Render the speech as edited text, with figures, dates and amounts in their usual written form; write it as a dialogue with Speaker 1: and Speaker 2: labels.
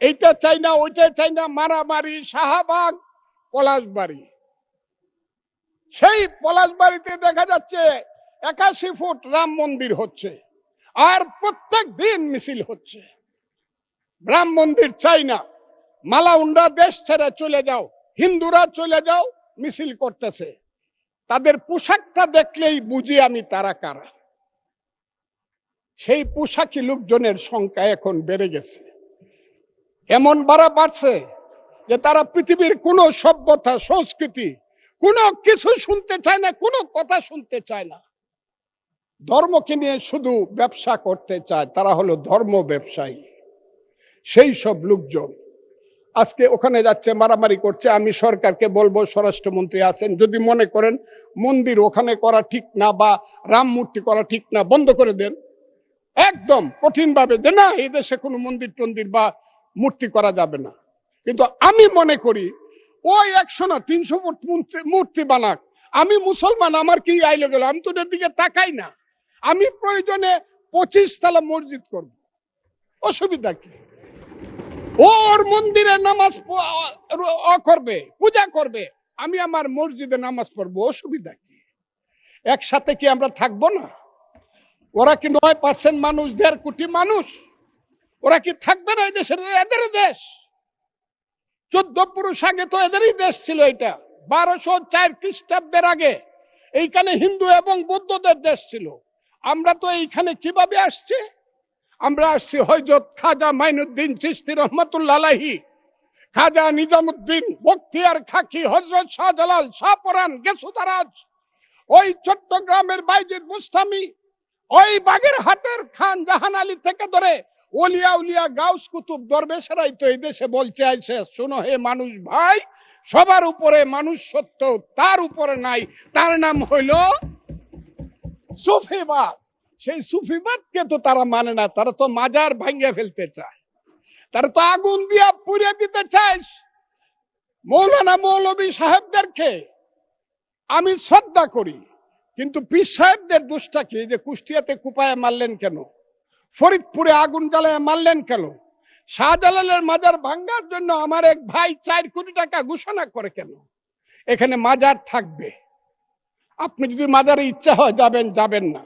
Speaker 1: এইটা চাই না, ওইটা চাই না, মারামারি, শাহবাগ, পলাশবাড়ি। সেই পলাশবাড়িতে দেখা যাচ্ছে 81 ফুট রাম মন্দির হচ্ছে, আর প্রত্যেক দিন মিছিল হচ্ছে। রাম মন্দির চাই না, মালাউন্ডা দেশ ছেড়ে চলে যাও, হিন্দুরা চলে যাও, মিছিল করতেছে। তাদের পোশাকটা দেখলেই বুঝি আমি তারা কারা। সেই পোশাকি লোকজনের সংখ্যা এখন বেড়ে গেছে, এমন বাড়ছে যে তারা পৃথিবীর কোন সভ্যতা, সংস্কৃতি, কোনো কিছু শুনতে চায় না, কোনো কথা শুনতে চায় না। ধর্মকে নিয়ে শুধু ব্যবসা করতে চায়, তারা হলো ধর্ম ব্যবসায়ী। সেই সব লোকজন আজকে ওখানে যাচ্ছে, মারামারি করছে। আমি সরকারকে বলবো, স্বরাষ্ট্রমন্ত্রী আছেন, যদি মনে করেন মন্দির ওখানে করা ঠিক না বা রাম মূর্তি করা ঠিক না, বন্ধ করে দেন, একদম কঠিন ভাবে দেন, না এই দেশে কোনো মন্দির টন্দির বা মূর্তি করা যাবে না। কিন্তু আমি মনে করি ওই 100 না 300 ফুট মূর্তি বানাক, আমি মুসলমান, আমার কি আইলো গেল, আমি তো ওদের দিকে তাকাই না। আমি প্রয়োজনে 25 তলা মসজিদ করব, অসুবিধা কি? ওর মন্দিরে নামাজ করবে, পূজা করবে, আমি আমার মসজিদে নামাজ পড়বো, অসুবিধা কি? একসাথে কি আমরা থাকবো না? ওরা কি 9% মানুষ, 1.5 কোটি মানুষ, ওরা কি থাকবে না? এই দেশের এদের দেশ। 14 পুরুষ আগে তো এদেরই দেশ ছিল। এটা 1204 খ্রিস্টাব্দের আগে এইখানে হিন্দু এবং বৌদ্ধদের দেশ ছিল। আমরা তো এইখানে কিভাবে আসছি? আমরা আসছি হযরত খাজা মাইনুদ্দিন চিশতি রহমাতুল্লাহ আলাইহি, খাজা নিজামুদ্দিন বখতিয়ার খাকি, হযরত শাহজালাল, শাহপরান, গেসুদারাজ, ওই চট্টগ্রামের বাইজিদ বুস্তামি, ওই বাগেরহাটের খান জাহান আলী থেকে ধরে ওলিয়া উলিয়া গাউস কুতুব দরবেশেরাই তো এই দেশে বলছে আইছে, শোনো হে মানুষ ভাই, সবার উপরে মানুষ সত্য, তার উপরে নাই, তার নাম হইল সুফিবাদ। সেই সুফিবাদকে তো তারা মানে না, তারা তো মাজার ভাঙ্গে ফেলতে চায়, তারা তো আগুন দিয়া পুড়িয়ে দিতে চায়। মৌলানা মৌলভী সাহেবদেরকে আমি শ্রদ্ধা করি, কিন্তু পীর সাহেবদের দোষটা কি? যে কুষ্টিয়াতে কুপায় মারলেন কেন? ফরিদপুরে আগুন জ্বালায় মারলেন কেন? শাহজালালের মাজার ভাঙ্গার জন্য আমার এক ভাই 4 কোটি টাকা ঘোষণা করে কেন? এখানে মাজার থাকবে, আপনি যদি মাজারে ইচ্ছা হয় যাবেন, যাবেন না।